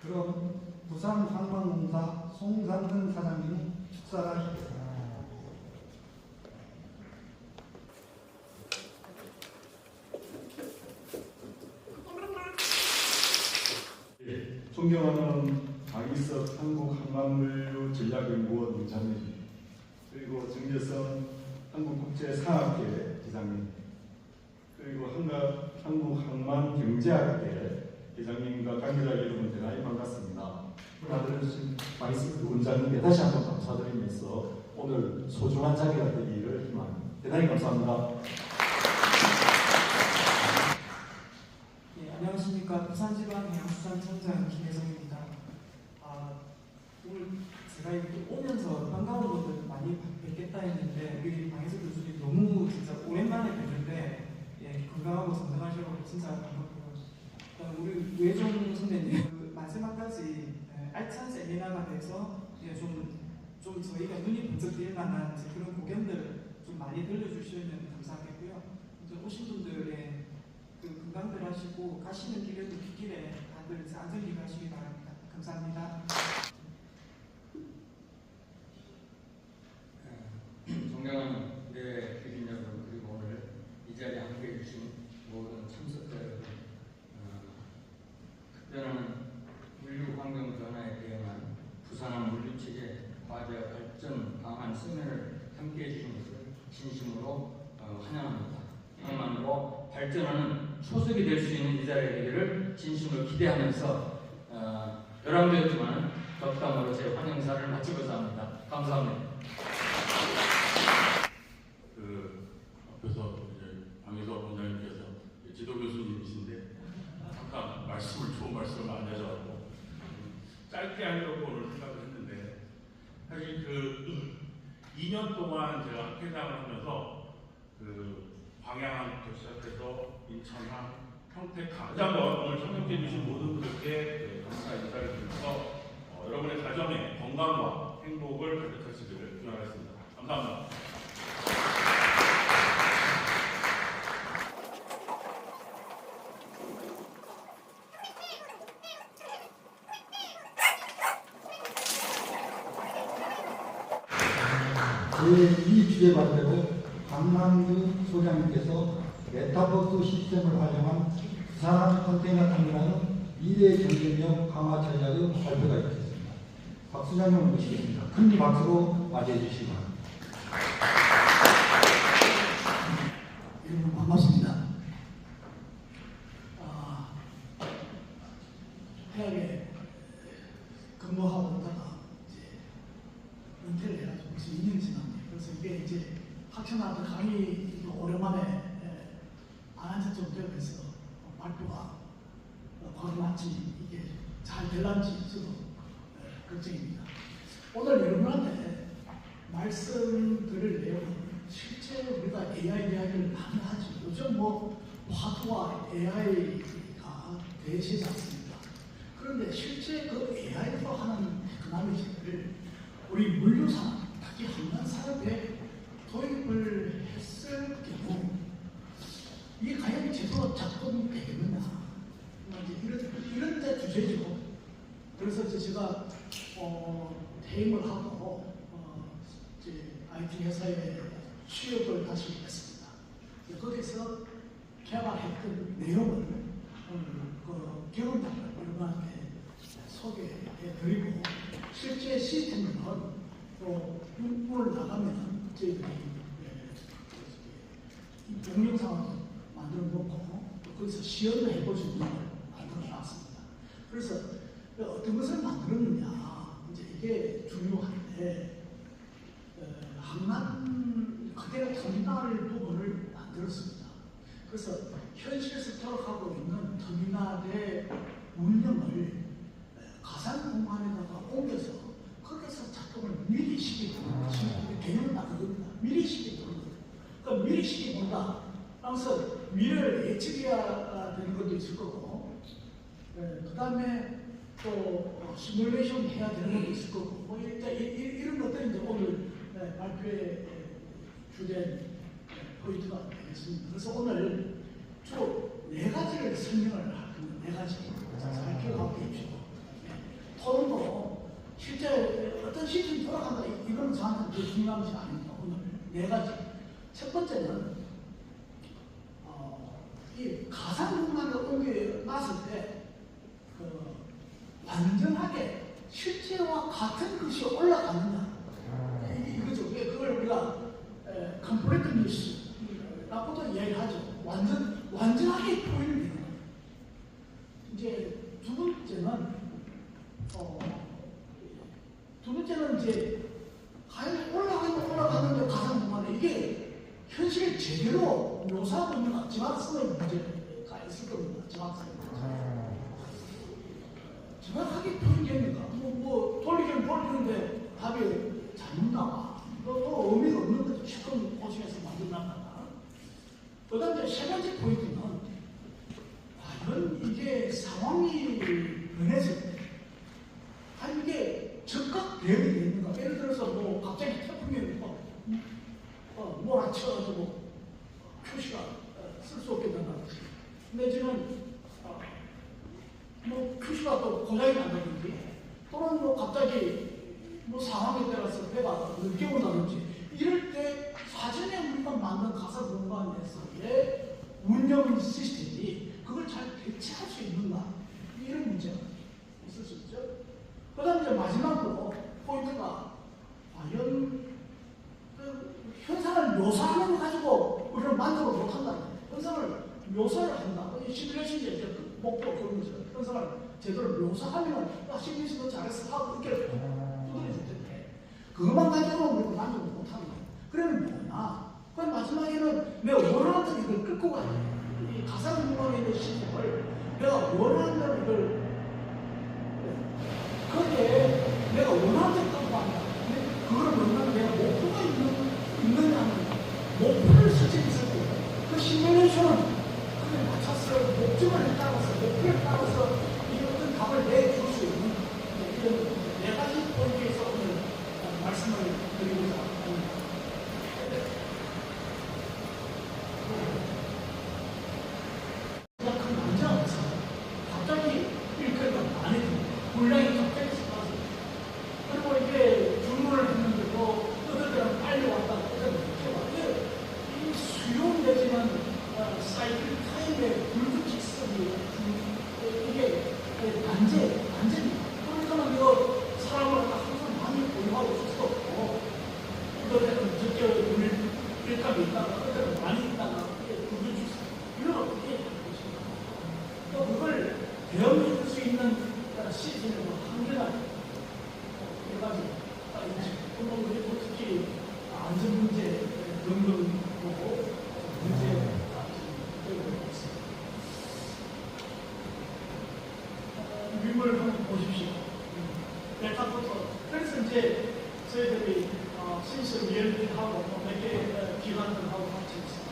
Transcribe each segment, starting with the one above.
그럼 부산관광공사 송상근 사장님이 축사를 하시겠습니다. 존경하는 강희석 한국항만물류전략연구원 원장님, 그리고 정재성 한국국제상학회 회장님, 그리고 한국항만경제학회 회장님과 관계자 여러분 대단히 반갑습니다. 나들으신 강희석 원장님께 다시 한번 감사드리면서 오늘 소중한 자리가 되기를 희망합니다. 대단히 감사합니다. 안녕하십니까. 부산지방의 양수산청장 김혜성입니다. 오늘 제가 이렇게 오면서 반가운 분들 많이 뵙겠다 했는데 우리 방혜석 교수님 너무 진짜 오랜만에 뵙는데 건강하고 건강하시라고 진짜 반갑고요. 우리 우혜종 선배님 마지막까지 알찬 세미나가 돼서 좀 저희가 눈이 번쩍 뜰 만한 그런 공연들 좀 많이 들려주시면 감사하겠고요. 오신 분들의 건강들 하시고 가시는 길에도 뒷길에 다들 안전히 가시기 바랍니다. 감사합니다. 존경하는 내 교인 여러분, 그리고 오늘 이 자리에 함께해 주신 모든 참석자 여러분, 특별한 물류 환경 변화에 대응한 부산항 물류체계 과제와 발전 방안 세면을 함께해 주신 것을 진심으로 환영합니다. 이것만으로 발전하는 초석이 될 수 있는 이 자리가 되기를 진심으로 기대하면서 열왕되었지만 덕담으로 제 환영사를 마치고자 합니다. 감사합니다. 앞에서 이제 방혜석 원장님께서 지도 교수님이신데 잠깐 좋은 말씀을 많이 하셔서 짧게 하려고 오늘 생각을 했는데, 사실 2년 동안 제가 학회장을 하면서 광양항부터 시작해서 인천항, 평택항, 다시 한번 오늘 참석해 주신 모든 분들께 감사 인사를 드리면서 여러분의 가정에 건강과 행복을 가득하시기를 기원하겠습니다. 감사합니다. 제2 주제반대로 강남규 소장님께서 메타버스 시스템을 활용한 부산 컨테이너 터미널은 미래 경쟁력 강화 전략의 발표가 있겠습니다. 박 소장님을 모시겠습니다. 큰 박수로 맞이해 주시기 바랍니다. 여러분 반갑습니다. 해학에 근무하고 있다가 이제 은퇴를 해가지고 벌써 2년 지났네요. 그래서 이게 이제 학생한테 강의 오랜만에 안 한지 좀 되면서 발표가 바로 맞지 이게 잘 될란지 저도 걱정입니다. 오늘 여러분한테 말씀드릴 내용은 실제 우리가 AI 이야기를 많이 하죠. 요즘 화두와 AI가 대세지 않습니까? 그런데 실제 그 AI로 하는 에코노미를 우리 물류산, 특히 항만산업에 도입을 했을 경우 이게 과연 제대로 작동되겠느냐, 이런 데 주제죠. 그래서 제가 퇴임을 하고 IT 회사에 취업을 다시 했습니다. 거기서 개발했던 내용을 경험담을 여러분한테 소개해드리고, 실제 시스템은 또 오늘 나가면 저희들이 동영상을 만들어 놓고 거기서 시연을 해볼 수 있는 걸 만들어 놨습니다. 그래서 어떤 것을 만들었느냐, 이제 이게 중요한데, 항만 그대로 터미널 부분을 만들었습니다. 그래서 현실에서 돌아가고 있는 터미널의 운영을 가상 공간에다가 옮겨서 거기서 작동을 미리 시키는 개념은 다 그겁니다. 미리 시키는 거예요. 그러니까 미리 시키는다. 그래서 미래를 예측해야 되는 것도 있을 거고, 그 다음에 또 시뮬레이션 해야 되는 것도 있을 거고, 이런 것들이 이제 오늘 발표의 주된 포인트가 되겠습니다. 그래서 오늘 주 4가지를 설명을 할 겁니다. 4가지. 잘 기억하고 계십시오. 토론도 실제 어떤 시스템이 돌아간다 이건 저한테 그렇게 중요한 것이 아닙니다. 오늘 네 가지. 첫 번째는 이 가상 공간을 옮겨놨을 때 완전하게 실제와 같은 것이 올라가느냐 이거죠. 그걸 우리가 컴플리트 뉴스라고도 이야기하죠. 완전하게 표현이 되는 거예요. 이제 두 번째는 이제 과연 올라가는데 가상 공간에 이게 현실을 제대로 묘사하고 있는가 지각성의 문제가 있을 겁니다. 지각성의 문제. 정확하게 표현되는가? 돌리는데 답이 잘못 나와. 또 의미가 없는 거죠. 시큰 고심해서 만들어놨다가. 그 다음에 세 번째 포인트는 과연 이게 상황이 변했을 때 과연 이게 즉각 대응이 되는가? 예를 들어서 뭐 갑자기 태풍이 몰아쳐가지고 표시가 쓸 수 없게 된다든지 내지는 뭐 표시가 또 고장이 난다든지 또는 뭐 갑자기 뭐 상황에 따라서 배가 늦게 온다든지 이럴 때 사전에 우리가 만든 가상 공간에서의 운영 시스템이 그걸 잘 대체할 수 있는가 이런 문제가 있을 수 있죠. 그 다음에 이제 마지막으로 포인트가 과연 현상을 묘사하는 거 가지고 우리는 만족을 못한다. 현상을 묘사를 한다. 시뮬레이션이 이제 목표 그런 거죠. 현상을 제대로 묘사하면 시뮬레이션도 잘했어 하고 이렇게 두드려줄 텐데 그것만 가지고는 우리가 만족을 못하는 거예요. 그러면 뭐냐? 그럼 마지막에는 내가 원하는 이걸 끌고 가야 돼. 이 가상 공간에 있는 시스템을 내가 원하는 대로 이걸 거기에 내가 원하는 대로 끌고 간다. 그걸 원하는 내가 목표가 있느냐는 목표를 설정했을 때 그 시뮬레이션은 그에 맞춰서 목적을 따라서 목표를 따라서 이 어떤 답을 내줄 수 있는 이런 네 가지 포인트에서 오늘 말씀을 드리고자 합니다. 그냥 그 문제가 없어요. 갑자기 일거리가 많이 듭니다. 분량이 갑자기 쏟아져요. 그리고 이게 주문을 했는데도 어떨 때는 빨리 왔다 어떨 때는 늦게 왔다. 이 수용 내지는 사이클 타임의 불규칙성이 이게 난제입니다. 그러니까 이거 사람을 항상 많이 보유하고 있을 수 없고 어떨 때는 적게 일감이 있다가 어떨 때는 많이 있다가 불규칙성 이런 걸 어떻게 할 것인가. 또 그걸 대응해 줄 수 있는 시스템의 한계가 여러 가지 있죠. 그리고 특히 안전 문제 등등 보고 문제가 있습니다. 유물을 한번 보십시오. 메타부터 그래서 이제 저희들이 신설 리얼리티하고 몇 개 기관들하고 같이 있어서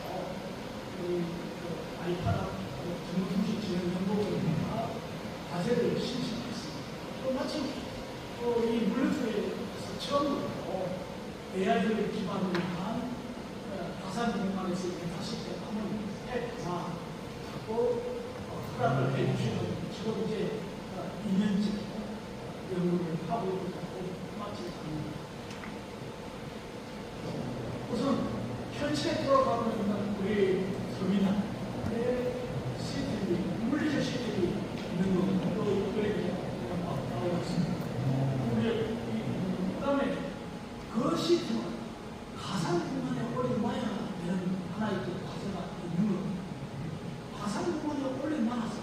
아이파라 정보통신 진흥 정보원이나 과제를 신청했습니다. 또 마침 이 물류주에서 처음으로 AI를 기반으로 한 가상 공간에서 메타시스템 한번 해보자고 허락을 해주시고 지금 이제 2년째 연구를 하고 있다고 마치겠습니다. 우선 현실에 돌아가고 있는 우리 서민한테 시스템이 물리적 시스템이 있는 것도 그렇게 나오고 있습니다. 그 다음에 그 시스템은 가상 공간에 올려놔야 되는 하나의 과제가 있는 겁니다. 가상 공간에 올려놔서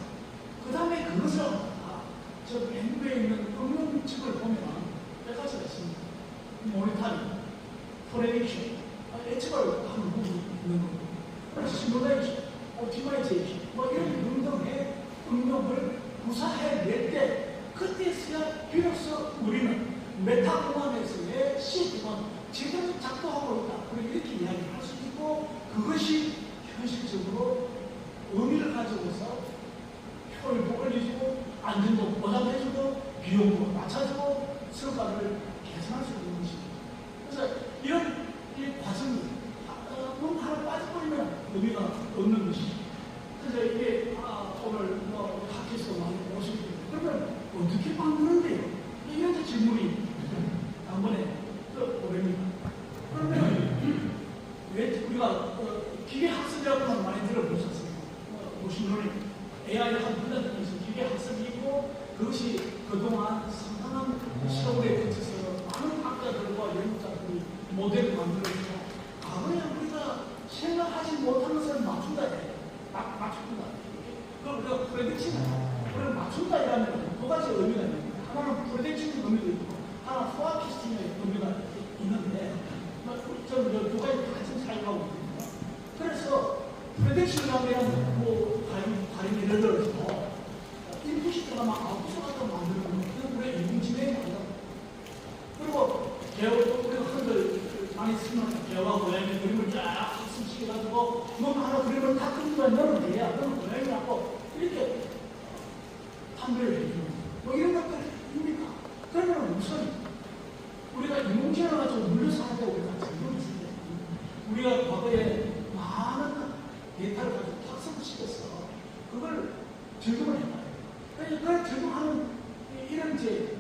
그 다음에 그것을 저 밴드에 있는 응용측을 보면 몇 가지가 있습니다. 모니터링, 프레딕션, 예측을 하는 부분이 있는 겁니다. 시뮬레이션, 옵티마이제이션, 이런 등등의 응용을 구사해낼 때 그때서야 비로소 우리는 메타 공간에서의 시스템은 제대로 작동하고 있다. 그리고 이렇게 이야기를 할 수 있고 그것이 현실적으로 의미를 가지고서 효율도 올려주고 안전도 보장해주고 비용도 낮춰주고 성과를 개선할 수 있는 것입니다. 그래서 이런 이 과정이 너무 하나 빠져버리면 의미가 없는 것입니다. 그래서 이게 오늘 뭐 팟캐스트 많이 오시기 때문에 그러면 어떻게 만드는데요? 이런 질문이 단번에 오릅니다. 그러면 왜 우리가 기계 학습이라고는 많이 들어보셨어요. 머신러닝, AI를 한 분야에서 기계 학습이 있고 그것이 그동안 상당한 세월에 거쳐서 많은 학자들과 연구자들이 모델을 만들어서 과거에 우리가 생각하지 못한 것을 맞춘다 해요. 맞춘다. 그걸 우리가 프레딕션, 그걸 맞춘다 이라면 두 가지 의미가 있는데 하나는 프레딕션 의미도 있고 하나 포아키스팅의 의미가 있는데 두 가지 같은 사용하고 있거든요. 그래서 프레딕션이라면 다른 예를 들어서 인풋이 들어가면 아웃풋을 만드는 거 그건 우리가 인공지능이 만든다. 그리고 우리가 흔들 많이 쓰는 개와 고양이 그림을 쫙 학습시켜가지고 뭔가 하나 그림을 다 그리면 너는 개야, 너는 고양이라고 이렇게 판별을 해주는 뭐 이런 것들입니까? 그러면 우선 우리가 인공지능을 가지고 물려서 하는데 우리가 적용을 했을 때 우리가 과거에 많은 데이터를 가지고 학습을 시켜서 그걸 적용을 해봐요. 그걸 적용하는 이런 이제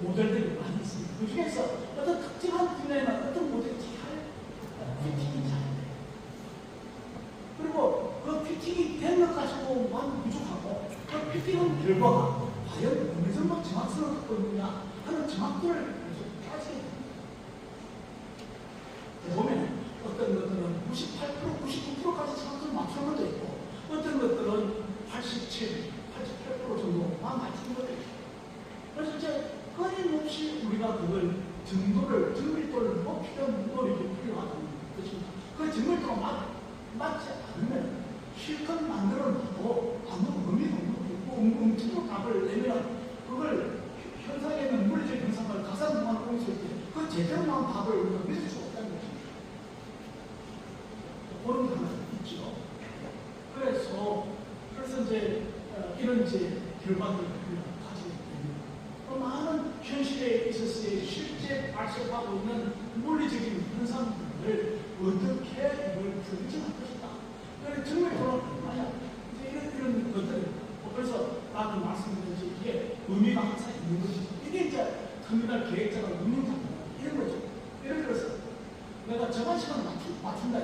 모델들이 많이 있습니다. 그 중에서 어떤 특정한 분야에는 어떤 모델이 잘 피팅이 잘 돼요. 그리고 그 피팅이 된 것 가지고만 부족하고 그 피팅한 결과가 과연 어느 정도 정확성을 갖고 있느냐 하는 정확도를 계속 따지게 됩니다. 보면 어떤 것들은 98%, 99%까지 정확성을 맞추는 것도 있고 어떤 것들은 87, 88% 정도만 맞추는 것도 있고 그래서 이제 끊임없이 우리가 그걸 정밀도를 높이는 노력이 필요하다는 것입니다. 그 정밀도가 맞지 않으면 실컷 만들어 놔도 아무 의미가 없고 음침으로 답을 내면 그걸 현상에 있는 물리적 현상을 가상공간을 보였을 때 그 제대로 나온 답을 우리가 믿을 수 없다는 것입니다. 그런 게 하나 있죠. 그래서 이제 이런 이제 결과들을 가지게 됩니다. 많은 현실에 있어서의 실제 발생하고 있는 물리적인 현상들을 어떻게 이걸 프레딕션할 것이다. 그래서 정밀도는 얼마냐. 이런 것들. 그래서 나도 말씀드렸듯이 이게 의미가 항상 있는 것이죠. 이게 이제 터미널 계획자가 운영합니다. 이런 거죠. 예를 들어서 내가 저반 시간을 맞춘다.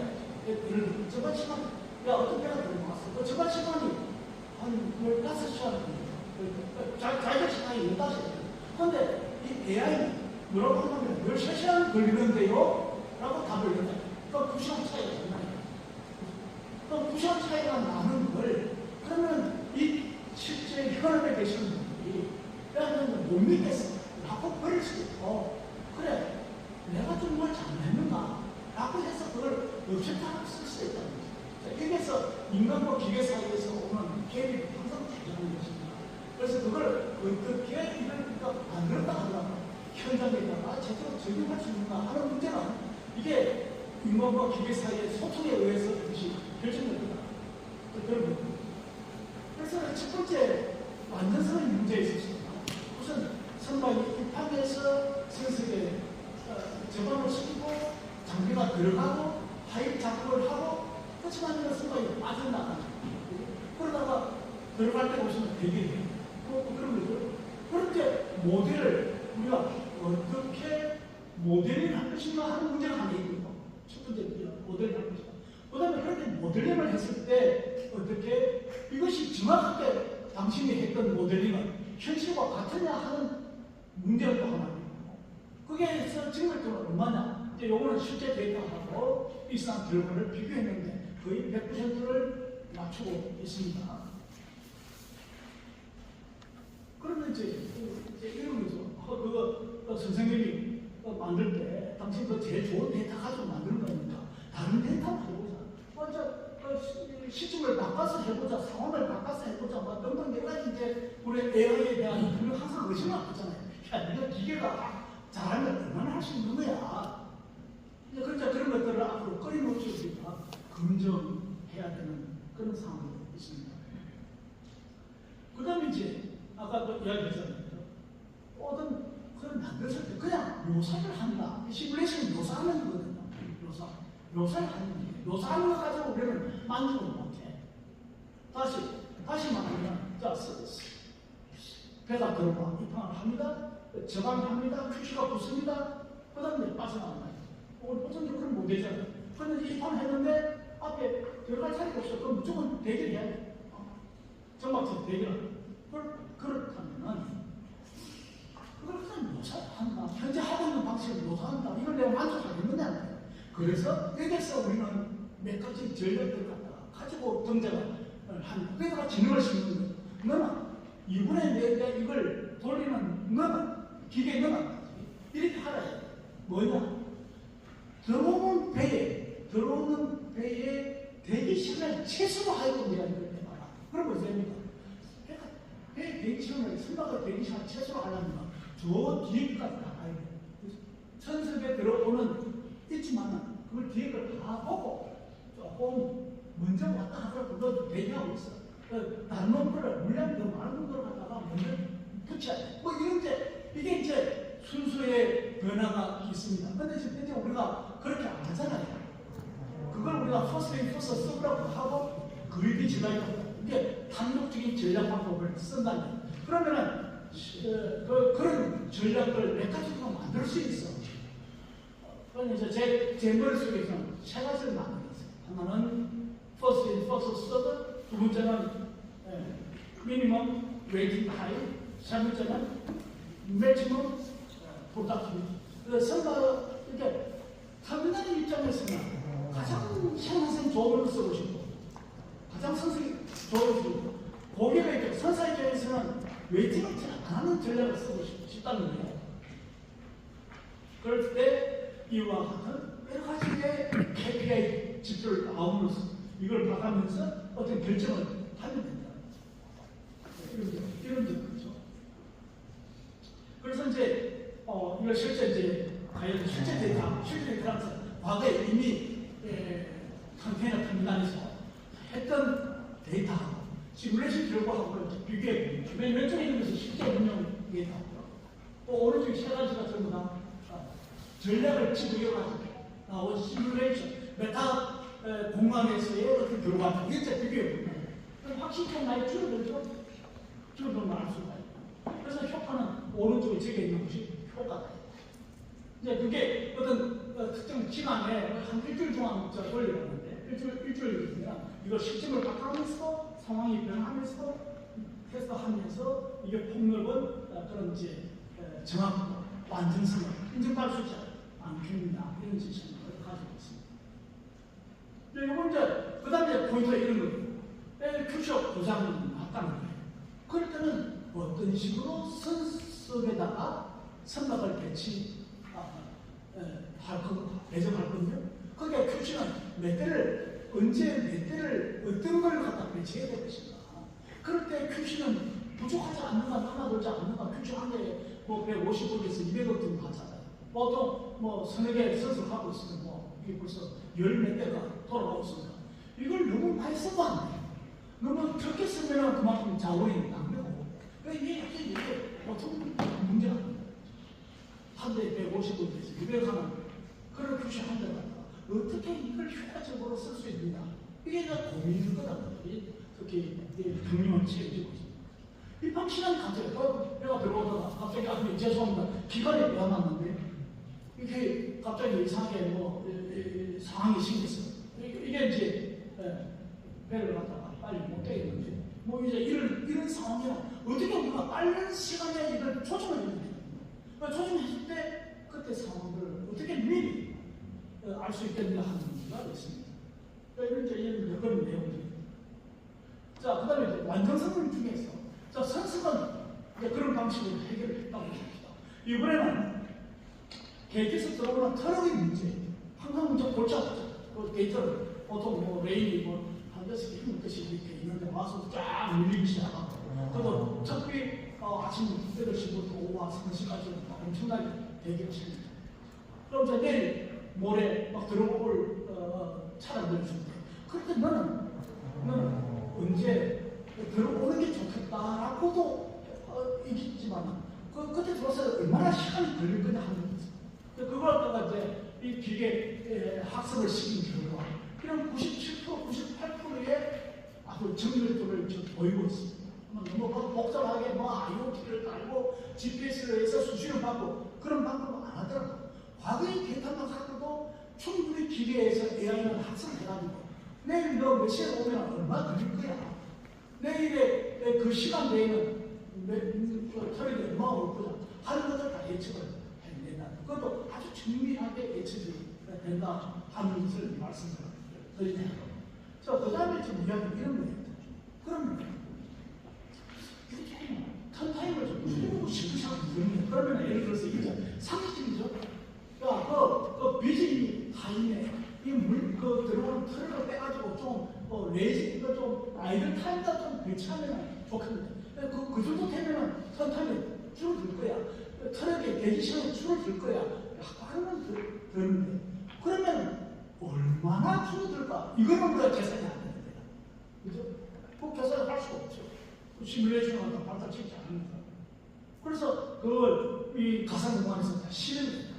예를 들어 저반 시간, 어떤 때가 들어왔어. 저반 시간이 한 15시간 자기가 시간이 15시간. 그런데 이 AI는 뭐라고 하냐면 13시간 걸리는데요? 라고 답을 한다. 그럼 2시간 차이가 나요. 그럼 2시간 차이가 나는 걸 그러면 이 실제 현업에 계시는 분들이 그러면 못 믿겠어. 라고 버릴 수도 있고 그래 내가 좀 뭘 잘못했는가? 라고 해서 그걸 없앴다고 쓸 수 있다는 거죠. 여기에서 인간과 기계 사이에서 오는 갭이 항상 존재하는 것입니다. 그래서 그걸 어떻게 이걸 만들었다 하더라도 현장에다가 제대로 적용할 수 있는가 하는 문제는 이게 인간과 기계 사이의 소통에 의해서 그것이 결정될 거다. 그런 겁니다. 그래서 첫 번째 완전성의 문제에 있었습니다. 우선 선박이 입항해서 선석에 저반을 시키고 장비가 들어가고 하입 작업을 하고 그렇지만 선박이 빠져나가는 그러다가 들어갈 때 보시면 되게 그런 거죠. 그런데 모델을 우리가 어떻게 모델링을 할 것인가 하는 문제가 하나 있거든요. 첫 번째 모델링을 할 것인가. 그 다음에 그렇게 모델링을 했을 때 어떻게 이것이 정확하게 당신이 했던 모델링은 현실과 같으냐 하는 문제가 또 하나 있고 그게 정밀도는 얼마냐. 이제 요거는 실제 데이터하고 비슷한 결과를 비교했는데 거의 100%를 맞추고 있습니다. 그러면 이제 이런 거죠. 그거 선생님이 만들 때 당신 그 제일 좋은 데이터 가지고 만드는 거니까 다른 데이터 해보자. 먼저 시점을 바꿔서 해보자. 상황을 바꿔서 해보자. 뭐 등등 여러 가지 이제 우리 AI에 대한 그런 항상 의심을 하잖아요. 야, 네가 기계가 잘하면 얼마나 할 수 있는 거야. 그러니까 그런 것들을 앞으로 끊임없이 우리가 검증해야 되는 그런 상황이 있습니다. 그 다음에 이제 아까 이야기했잖아요. 어떤 그런 만들었을 때 그냥 묘사를 한다. 시뮬레이션이 묘사하는 거거든요. 묘사를 하는 거예요. 묘사하는 것 가지고 우리는 만족을 못해. 다시 말하면, 자, 배가 들어와 입항을 합니다. 저감합니다. 큐시가 붙습니다. 그 다음에 빠져나간다. 어쩐지 그럼 못 되잖아요. 그런데 입항했는데 앞에 들어갈 자리가 없어. 그럼 무조건 대결해야 돼. 정박선 대결. 그렇다면은 그걸 그냥 묘사한다. 현재 하고 있는 방식을 묘사한다. 이걸 내가 만족하겠느냐. 그래서 여기서 우리는 몇 가지 전략들을 갖다가 가지고 등장을 한다. 그러니까 지능을 심는 거예요. 너는 이번에 내가 이걸 돌리는 너는 기계 너는 이렇게 하라. 뭐냐? 들어오는 배에 대기 시간을 최소로 하여금이라 이걸 해봐라. 그러면 됩니까? 그러니까 배 대기 시간을 선박을 대기 시간 최소로 하려면 저 뒤에까지 다 가야 돼. 선습에 들어오는 있지만은 그걸 뒤에 걸 다 보고 조금 먼저 왔다 하더라도 그것도 대기하고 있어. 다른 놈들을 물량이 더 많은 놈들을 갖다가 먼저 붙여야 돼. 뭐 이런데 이게 이제 순수의 변화가 있습니다. 근데 이제 우리가 그렇게 안 하잖아요. 그걸 우리가 퍼스트 쓰라고 하고 그리기 전략 이게 단독적인 전략 방법을 쓴다면 그러면은 그런 전략을 몇 가지 정도 만들 수 있어. 그래서 제 머릿속에서는 세 가지를 만들었어요. 하나는 first in, first served, 두 번째는 minimum waiting time, 세 번째는 maximum productivity. 그래서 선박 이렇게 터미널 입장에서는 가장 생산성 좋은 걸 쓰고 싶고 가장 선생이 좋은 걸 쓰고 고객의 입장, 선사 입장에서는 웨이팅을 안 하는 전략을 쓰고 싶다는 거예요. 그럴 때 이와 같은 여러 가지의 KPI 지표를 아우러서 이걸 봐가면서 어떤 결정을 하면 된다. 이런 점이죠. 그래서 이제 이걸 실제 이제 과연 실제 데이터라서 과거에 이미 컨테이너 터미널에서 했던 데이터하고 시뮬레이션 결과하고 비교해 보면 맨 왼쪽에 있는 것은 실제 운영 데이터고요. 또 오른쪽에 세 가지가 전부 다 전략을 집어넣어가지고 나온 시뮬레이션, 메타 공간에서의 어떤 결과, 이게 비교해보면 확실히 좀 많이 줄어들죠? 줄어들면 알 수가 있고. 그래서 효과는 오른쪽에 적혀 있는 것이 효과다. 이제 그게 어떤 특정 기간에 한 일주일 동안 돌려봤는데, 일주일이면 이거 시점을 바꿔가면서 상황이 변하면서 테스트하면서 이게 폭넓은 그런 이제 정확도, 완전성을 인정받을 수 있지 않겠느냐 이런 지식을 가지고 있습니다. 이건 이제 그 다음에 포인트가 이런 거예요. 큐쇼 도장이 났다는 거예요. 그럴 때는 어떤 식으로 선석에다가 선박을 배정할 건데요. 그게 큐쇼는 몇 대를 언제 몇 대를 어떤 걸 갖다 배치해야 될 것인가. 그럴 때 큐쇼는 부족하지 않는가 남아돌지 않는가. 큐쇼 한 대에 뭐 150억에서 200억 정도 받잖아요. 보통 뭐 서너 개 선석하고 있으면 뭐 이게 벌써 열 몇 대가 돌아가고 있습니다. 이걸 너무 많이 쓰면 안 돼요. 너무 적게 쓰면 그만큼 자원이 낭비고. 이게 약간 이게 보통 문제가 아닙니다. 한 대에 150억에서 200억 하는 그런 규칙 한 대가 어떻게 이걸 효과적으로 쓸 수 있느냐. 이게 내가 고민일 거다. 특히 경영을 책임지고 있습니다. 이 방식은 갑자기 내가 들어오다가 갑자기 죄송합니다. 기간이 왜 안 왔는데 이게 갑자기 이상하게 뭐 상황이 생겼어요. 이게 이제 배를 갖다가 빨리 못 되겠는데 뭐 이제 이런 상황이라 어떻게 우리가 빠른 시간에 이걸 조정을 해야 돼요. 조정했을 때 그때 상황들을 어떻게 미리 알 수 있겠느냐 하는 문제가 있습니다. 이런 이제 그런 내용들입니다. 자, 그 다음에 완전성을 중에서 자, 선습은 이제 그런 방식으로 해결을 했다고 합니다. 이번에는 계획에서 들어오는 트럭의 문제, 항상 문제 골치 아프죠. 그 데이터를 보통 뭐 레일이 한 6개, 7개씩 이렇게 있는데 와서 쫙 밀리기 시작하고, 그리고 특히 아침 8시부터 오후 3시까지 엄청나게 대기를 시킵니다. 그럼 이제 내일 모레 막 들어올 차량들을 줄 때, 그때 너는 언제 들어오는 게 좋겠다라고도 있지만 그때 들어서 얼마나 시간이 걸릴 거냐 하는 거죠. 그걸 갖다가 이제 이 기계 학습을 시킨 결과 그냥 97%, 98%의 아주 정밀도를 보이고 있습니다. 너무 복잡하게 IoT를 달고 GPS를 해서 수신을 받고 그런 방법은 안 하더라고. 과거의 데이터만 갖고도 충분히 기계에서 AI를 학습해가지고 내일 너 몇 시에 오면 얼마 걸릴 거야. 내일의 그 시간 내에는 털이 얼마 올 거야. 하는 것들 다 예측을 해낸다. 그것도 아주 정밀하게 예측이 된다 하는 것을 말씀드립니다. 자, 그 다음에 좀 이야기 이런 거예요. 그러면 이렇게 턴타임을 좀 해보고 싶으시거든요. 그러면 예를 들어서 이게 상식적이죠. 야, 그 비즈니 타임에 그 들어오는 털을 빼가지고 좀 레이지 이거 좀 아이들 타임과 좀 배치하면 좋겠는데 그 정도 되면은 턴타임이 줄어들 거야. 털에게 대기 시간이 줄어들 거야. 약간은 되는데 그러면 얼마나 줄어들까? 이거는 우리가 계산이 안 되는 거야. 그죠? 그 계산을 할 수가 없죠. 시뮬레이션을 갖다 발달시키지 않으니까. 그래서 그걸 이 가상공간에서 다 실현됩니다.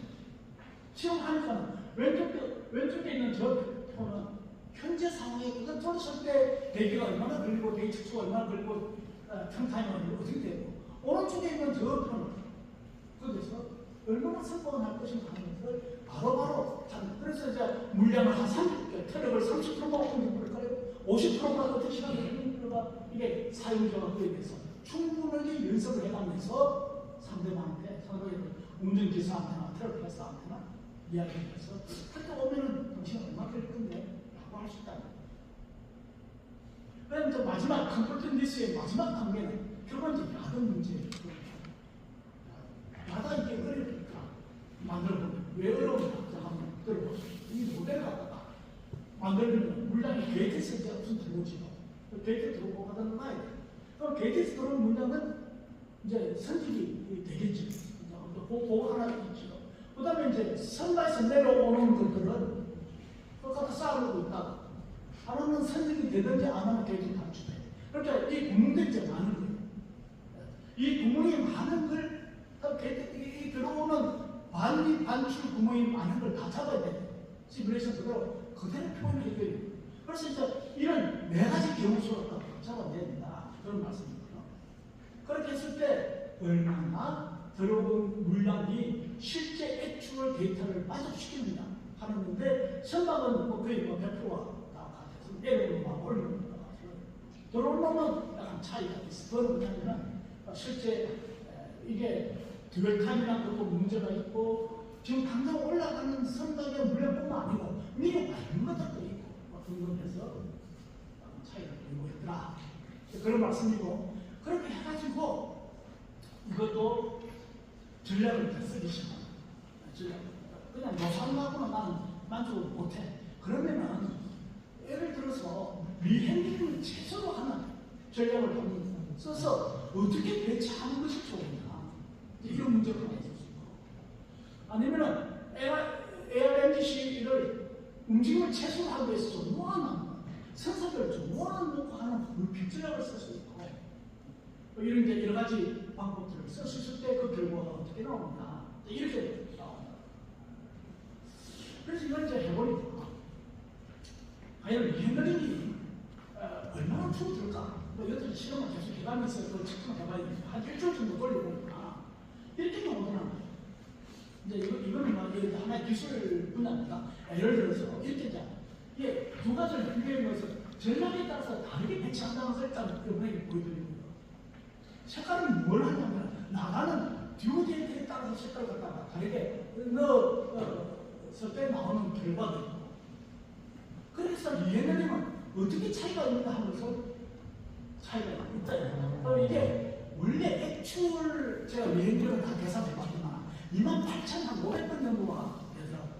실험하니까 왼쪽에 있는 저 표는 현재 상황에 그거 떨어질 때 대기가 얼마나 걸리고 대기 측수가 얼마나 걸리고 평타임은 어떻게 되고 오른쪽에 있는 저 표는 거기서 얼마나 성공할 것인가 하는 것을 바로바로 그래서 이제 물량을 한 30개, 트럭을 30%가 어떻게 그럴까요? 50%가 어떻게 시간이 걸릴까? 이게 사용자가 그에 대해서 충분하게 연습을 해가면서 상대방한테 운전기사한테나 트럭 회사한테나 이야기해서 그때 오면은 당신 얼마 걸릴 건데? 라고 할 수 있다. 그다음 이제 마지막 컴퓨터 뉴스의 마지막 단계는 결국은 이제 야단 문제예요. 야단 이게 어려우니까 만들어보면 왜 어려운가 한번 들어보세요. 이 모델을 갖다가 만들면 물량이 게이트에서 이제 무슨 들어오지요. 게이트 들어오고 하던 나이. 그럼 게이트에서 들어온 물량은 이제 선택이 되겠지. 그거 하나 있죠. 그 다음에 이제 선바에서 내려오는 것들은 그것과 싸우고 있다가 하나는 선택이 되든지 안 하면 게이트 단축돼. 그러니까 이 구멍들이 이제 많은 거예요. 이 구멍이 많은 걸 게이트 들어오는 반출 구멍이 많은 걸 다 잡아야 돼. 시뮬레이션 그대로 표현해야 돼요. 그래서 이제 이런 네 가지 경우 수를 다 잡아내야 된다. 그런 말씀입니다. 그렇게 했을 때 얼마나 들어온 물량이 실제 액추얼 데이터를 만족시킵니다 하는 건데 선박은 거의 100%가 같아서 내려오는 막 올리는 거다. 들어온 놈은 약간 차이가 있어. 그런 거냐면 실제 이게 듀얼타임이라는 것도 문제가 있고 지금 당장 올라가는 선박의 물량뿐만 아니고 미래 많은 것들도 있고 그런 것에서 차이가 있고 있더라. 그런 말씀이고 그렇게 해가지고 이것도 전략을 쓰기 시작합니다. 그냥 노상하고는 나는 만족을 못해. 그러면은 예를 들어서 리핸들링을 최소로 하는 전략을 한번 써서 어떻게 배치하는 것이 좋은가 이런 문제가 있을 수 있고 아니면은 ARMGC를 움직임을 최소로 하기 위해서 좀 모아놓는 선사들을 좀 모아놓고 하는 불필전략을 쓸 수 있고 이런 이제 여러 가지 방법들을 쓸 수 있을 때 그 결과가 어떻게 나오느냐 이렇게 나옵니다. 그래서 이걸 이제 해보니까 과연 리핸들링이 얼마나 줄어들까? 이것들 실험을 계속 해가면서 그 측정을 해봐야 한 일주일 정도 돌려보니까 이렇게 나오더라. 이제 이거는 하나의 기술 분야입니다. 예를 들어서 이렇게 이게 두 가지를 비교하면서 전략에 따라서 다르게 배치한다는 것을 일단 여러분에게 보여드리는 거예요. 색깔은 뭘 하냐면 나가는 듀 데이터에 따라서 색깔을 갖다가 다르게 넣었을 때 나오는 결과도 있고 그래서 리핸들링은 어떻게 차이가 있는가 하면서 차이가 있다. 이게 원래 액추얼 제가 리핸들링을 다 계산해봤지만 28,500번 정도가 되더라고요.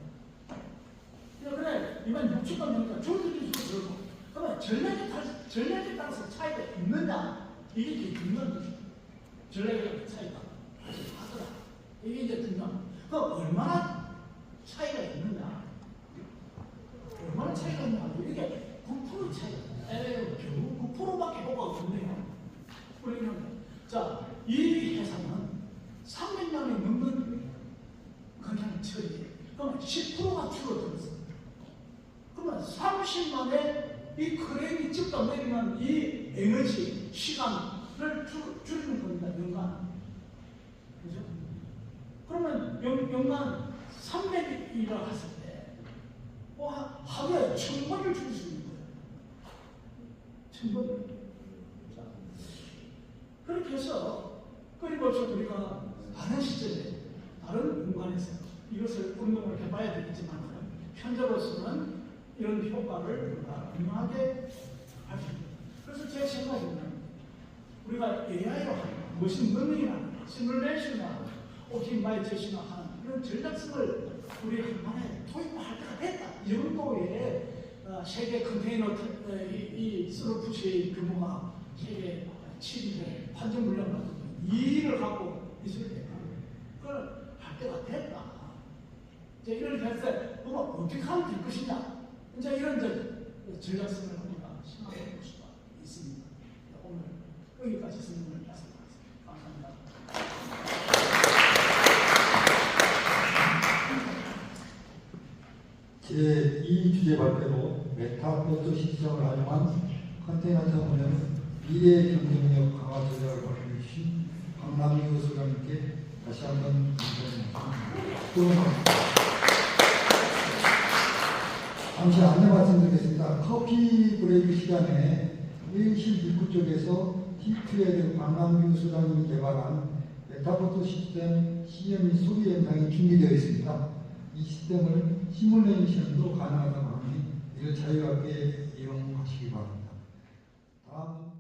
그래 26,000번 정도가 줄어들기 줄어들고 그러면 전략에 따라서 차이가 있느냐 이게 이제 중요한 거죠. 전략에 따라서 차이가 하더라. 이게 이제 중요한 그럼 얼마나 차이가 있느냐 얼마나 차이가 있느냐 이게 9% 차이가 겨우 9%밖에 효과가 없네요. 우리는 자, 이 회사는 300만이 넘는 그냥 처리. 그러면 10%가 줄어들었어. 그러면 30만에 이 크레인이 찍다 내리면 이 에너지, 시간, 줄이는 겁니다. 연간. 그죠? 그러면 연간 300일이라 했을 때 하루에 1000번을 줄일 수 있는 거예요. 1000번을. 그렇게 해서 끊임없이 우리가 다른 시점에 다른 공간에서 이것을 운동을 해봐야 되겠지만 현재로서는 이런 효과를 우리가 분명하게 할 수 있습니다. 그래서 제 생각에는 우리가 AI로 하는 머신러닝이나 시뮬레이션이나 오토마이제이션이나 하는 이런 전략성을 우리 한 번에 도입할 때가 됐다. 이 정도의 세계 컨테이너 이 서로푸시의 규모가 세계 7대 판정 물량 같은 이 일을 갖고 있을 때 그걸 할 때가 됐다. 이제 이런 결세 그럼 어떻게 하면 될 것이냐. 이제 이런 전략성을 우리가 생각해 볼 수가 있습니다. 오늘 여기까지 설명을 말씀드리겠습니다. 감사합니다. 제2주제 발표로 메타버스 시스템을 활용한 컨테이너 터미널 미래의 경쟁력 강화 전략을 발표해 주신 박남규 소장님께 다시 한번 감사드립니다. 잠시 안내 말씀드리겠습니다. 커피 브레이크 시간에 회의실 입구 쪽에서 T2의 박남규 소장님이 개발한 메타버스 시스템 시연 및 소개 영상이 준비되어 있습니다. 이 시스템을 시뮬레이션도 가능하다고 하니 이를 자유롭게 이용하시기 바랍니다. 다음